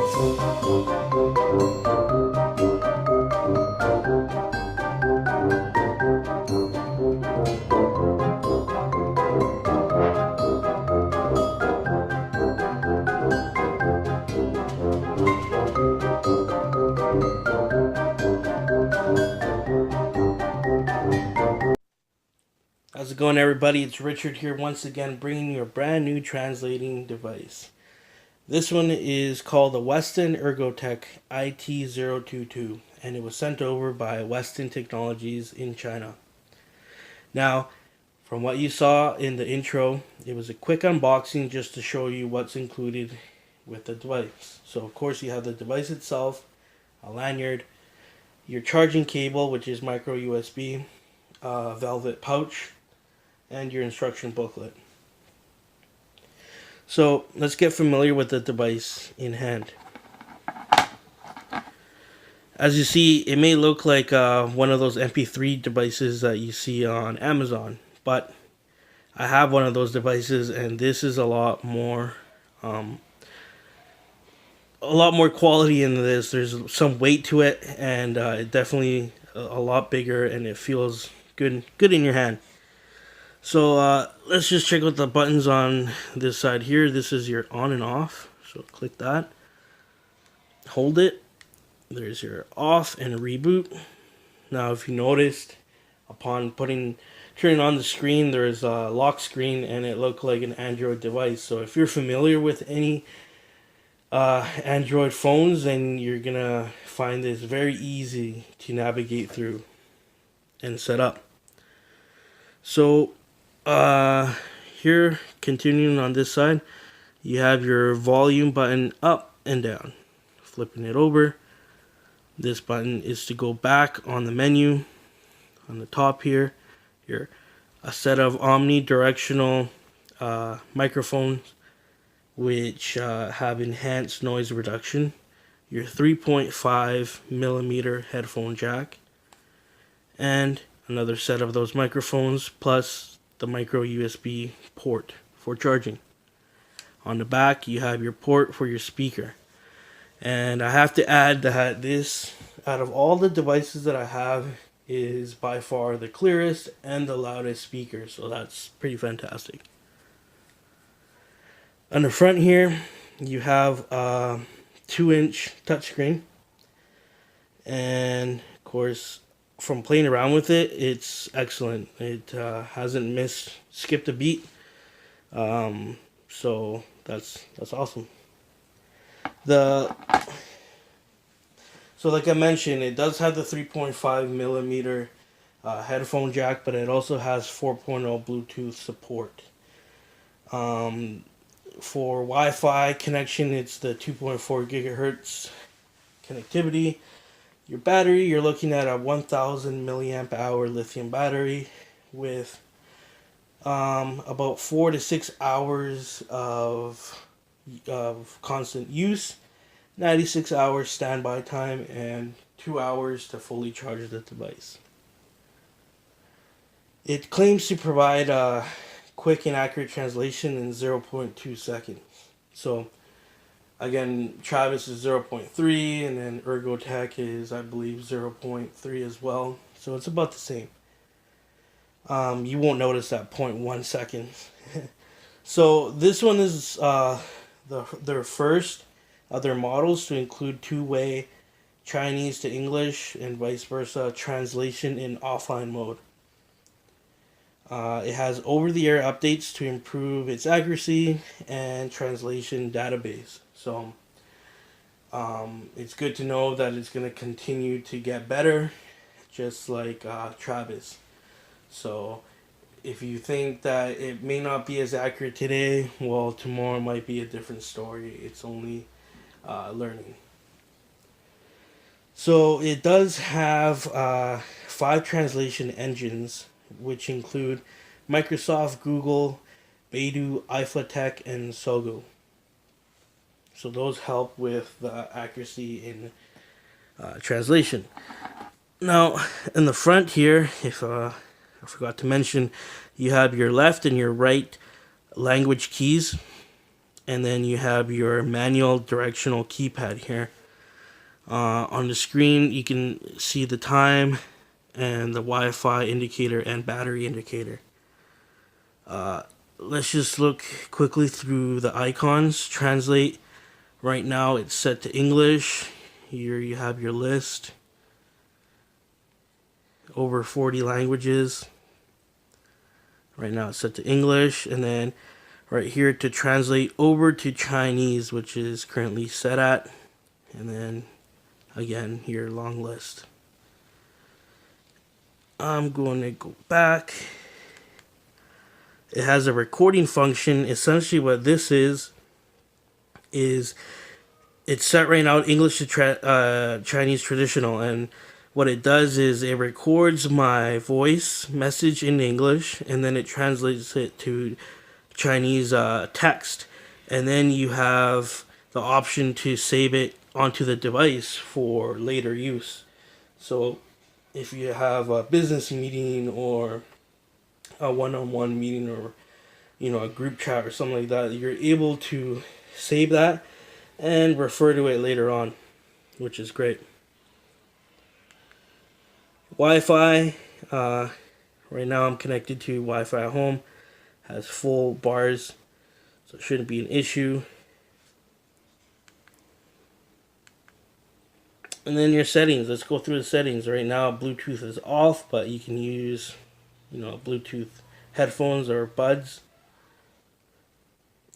How's it going, everybody? It's Richard here once again, bringing you a brand new translating device. This one is called the Westin Ergotech IT022, and it was sent over by Westin Technologies in China. Now, from what you saw in the intro, it was a quick unboxing just to show you what's included with the device. So, of course, you have the device itself, a lanyard, your charging cable, which is micro USB, velvet pouch, and your instruction booklet. So let's get familiar with the device in hand. As you see, it may look like one of those MP3 devices that you see on Amazon, but I have one of those devices, and this is a lot more quality in this. There's some weight to it, and it definitely a lot bigger, and it feels good in your hand. So let's just check out the buttons on this side here. This is your on and off. So click that. Hold it. There's your off and reboot. Now if you noticed, upon turning on the screen, there's a lock screen and it looked like an Android device. So if you're familiar with any Android phones, then you're gonna find this very easy to navigate through and set up. So here, continuing on this side, you have your volume button up and down. Flipping it over, this button is to go back on the menu. On the top here, a set of Omni-Directional microphones, which have enhanced noise reduction. Your 3.5 millimeter headphone jack, and another set of those microphones, plus the micro USB port for charging. On the back, you have your port for your speaker. And I have to add that this, out of all the devices that I have, is by far the clearest and the loudest speaker. So that's pretty fantastic. On the front here, you have a 2-inch touchscreen. And of course, from playing around with it, it's excellent. It hasn't skipped a beat. So that's awesome. So like I mentioned, it does have the 3.5 millimeter headphone jack, but it also has 4.0 Bluetooth support. For Wi-Fi connection, it's the 2.4 gigahertz connectivity. Your battery, you're looking at a 1000 milliamp hour lithium battery with about 4 to 6 hours of constant use, 96 hours standby time, and 2 hours to fully charge the device. It claims to provide a quick and accurate translation in 0.2 seconds. So again, Travis is 0.3, and then Ergotech is, I believe, 0.3 as well. So it's about the same. You won't notice that 0.1 seconds. So this one is their first of their models to include two-way Chinese to English and vice versa translation in offline mode. It has over-the-air updates to improve its accuracy and translation database. So it's good to know that it's going to continue to get better, just like Travis. So if you think that it may not be as accurate today, well, tomorrow might be a different story. It's only learning. So it does have 5 translation engines, which include Microsoft, Google, Baidu, iFlaTech, and Sogo. So those help with the accuracy in translation. Now, in the front here, if I forgot to mention, you have your left and your right language keys. and then you have your manual directional keypad here. On the screen you can see the time and the Wi-Fi indicator and battery indicator. Let's just look quickly through the icons. Translate, right now it's set to English. Here you have your list, over 40 languages. Right now it's set to English, and then right here to translate over to Chinese, which is currently set at, and then again here, long list. I'm going to go back. It has a recording function. Essentially what this is it's set right now English to Chinese traditional, and what it does is it records my voice message in English, and then it translates it to Chinese text, and then you have the option to save it onto the device for later use. So if you have a business meeting or a one-on-one meeting, or a group chat or something like that, you're able to save that and refer to it later on, which is great. Wi-Fi, right now I'm connected to Wi-Fi at home, has full bars, so it shouldn't be an issue. And then your settings, let's go through the settings. Right now Bluetooth is off, but you can use Bluetooth headphones or buds.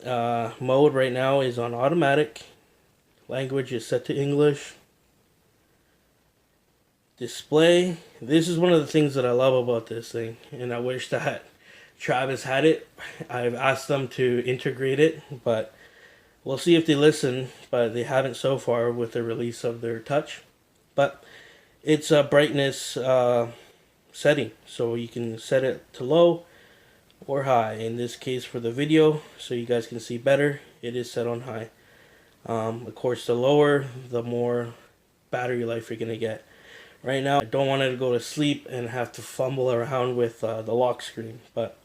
Mode right now is on automatic. Language is set to English. Display, this is one of the things that I love about this thing, and I wish that Travis had it. I've asked them to integrate it, but we'll see if they listen, but they haven't so far with the release of their touch. But it's a brightness setting, so you can set it to low or high. In this case for the video, so you guys can see better, it is set on high. Of course, the lower, the more battery life you're going to get. Right now I don't want it to go to sleep and have to fumble around with the lock screen, but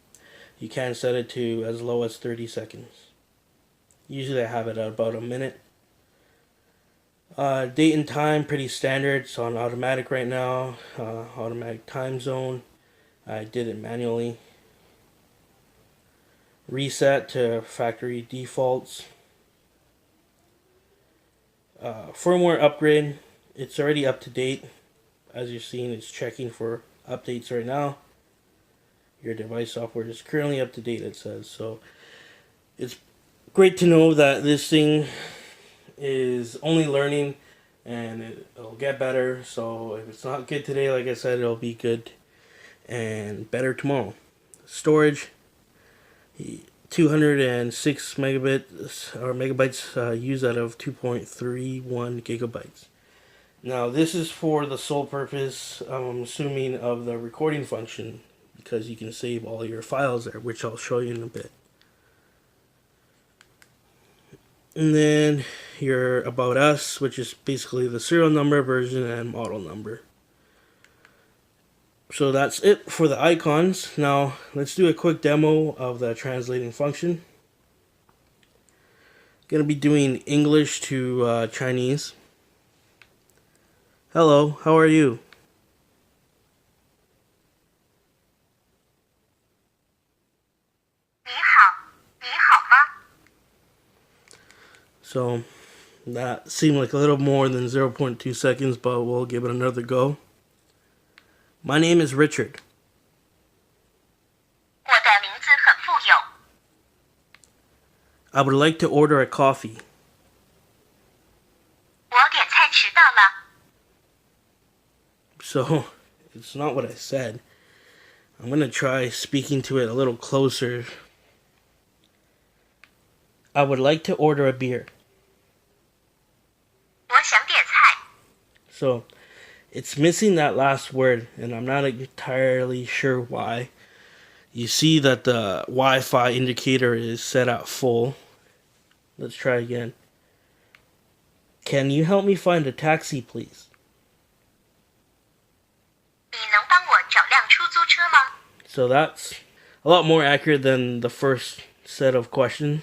you can set it to as low as 30 seconds. Usually I have it at about a minute. Date and time, pretty standard. It's on automatic right now. Automatic time zone. I did it manually. Reset to factory defaults. Firmware upgrade. It's already up to date. As you're seeing, it's checking for updates right now. Your device software is currently up to date, it says. So it's great to know that this thing is only learning, and it'll get better. So if it's not good today, like I said, it'll be good and better tomorrow. Storage, 206 megabits or megabytes used out of 2.31 gigabytes. Now this is for the sole purpose, I'm assuming, of the recording function, because you can save all your files there, which I'll show you in a bit. And then your About Us, which is basically the serial number, version, and model number. So that's it for the icons. Now let's do a quick demo of the translating function. Gonna be doing English to Chinese. Hello, how are you? So that seemed like a little more than 0.2 seconds, but we'll give it another go. My name is Richard. I would like to order a coffee. So it's not what I said. I'm going to try speaking to it a little closer. I would like to order a beer. So it's missing that last word, and I'm not entirely sure why. You see that the Wi-Fi indicator is set at full. Let's try again. Can you help me find a taxi, please? So that's a lot more accurate than the first set of questions.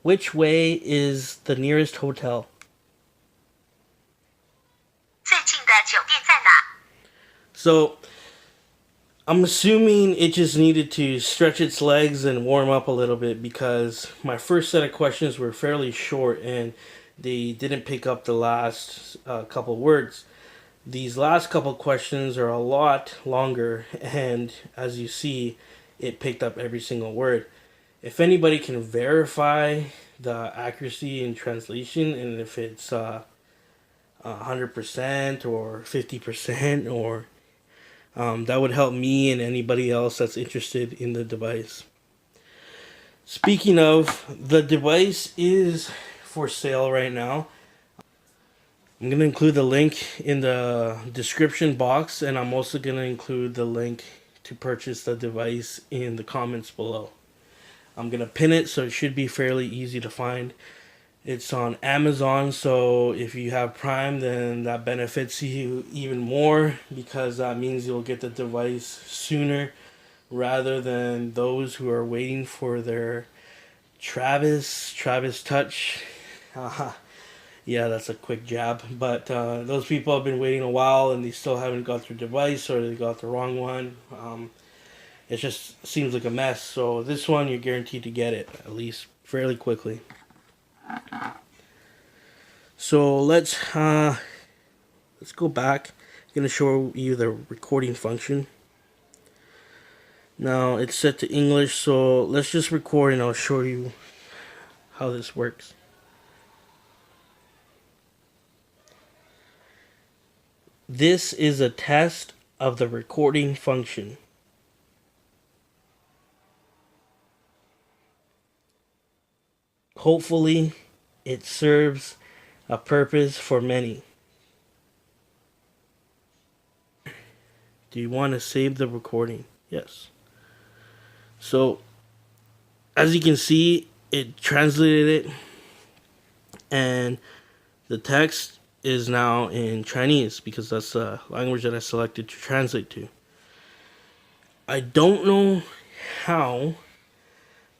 Which way is the nearest hotel? So, I'm assuming it just needed to stretch its legs and warm up a little bit because my first set of questions were fairly short and they didn't pick up the last couple words. These last couple questions are a lot longer, and as you see, it picked up every single word. If anybody can verify the accuracy in translation and if it's 100% or 50% or that would help me and anybody else that's interested in the device. Speaking of, the device is for sale right now. I'm going to include the link in the description box, and I'm also going to include the link to purchase the device in the comments below. I'm going to pin it so it should be fairly easy to find. It's on Amazon, so if you have Prime, then that benefits you even more because that means you'll get the device sooner rather than those who are waiting for their Travis Touch. Yeah, that's a quick jab, but those people have been waiting a while and they still haven't got their device or they got the wrong one. It just seems like a mess. So this one, you're guaranteed to get it at least fairly quickly. So let's go back. I'm gonna show you the recording function. Now it's set to English, so let's just record and I'll show you how this works. This is a test of the recording function. Hopefully, it serves a purpose for many. Do you want to save the recording? Yes. So, as you can see, it translated it, and the text is now in Chinese because that's the language that I selected to translate to. I don't know how,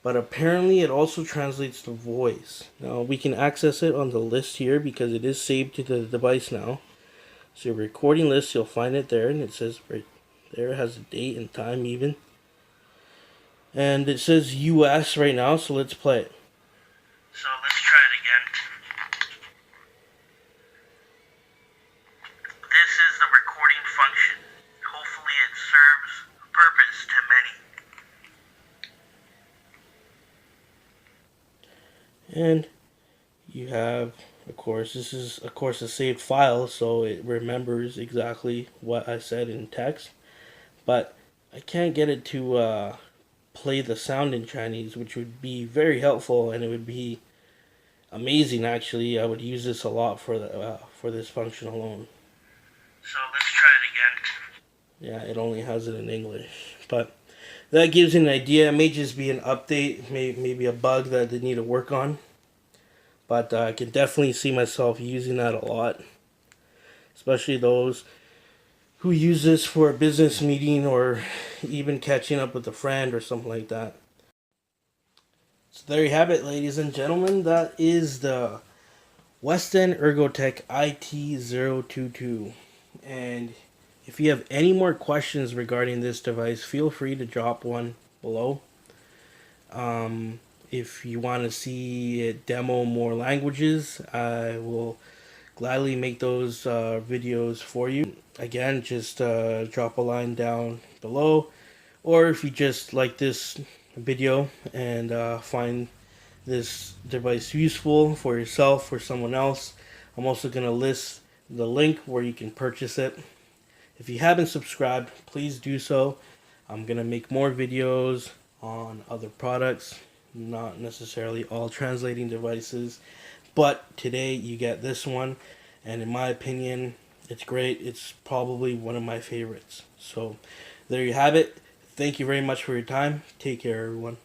but apparently it also translates the voice. Now we can access it on the list here because it is saved to the device now. So your recording list, you'll find it there, and it says right there, it has a date and time even. And it says US right now, so let's play it. So let's try it again. This is the recording function. Hopefully it serves a purpose to many. And you have, of course, this is of course a saved file, so it remembers exactly what I said in text. But I can't get it to play the sound in Chinese, which would be very helpful, and it would be amazing actually. I would use this a lot for this function alone. So let's try it again. Yeah, it only has it in English, but that gives you an idea. It may just be an update, maybe a bug that they need to work on, but I can definitely see myself using that a lot, especially those who use this for a business meeting or even catching up with a friend or something like that. So there you have it, ladies and gentlemen. That is the Westin Ergotech IT022. And if you have any more questions regarding this device, feel free to drop one below. If you want to see it demo more languages, I will gladly make those videos for you. Again, just drop a line down below, or if you just like this video and find this device useful for yourself or someone else, I'm also going to list the link where you can purchase it. If you haven't subscribed, please do so. I'm going to make more videos on other products, not necessarily all translating devices, but today you get this one, and in my opinion, it's great. It's probably one of my favorites. So there you have it. Thank you very much for your time. Take care, everyone.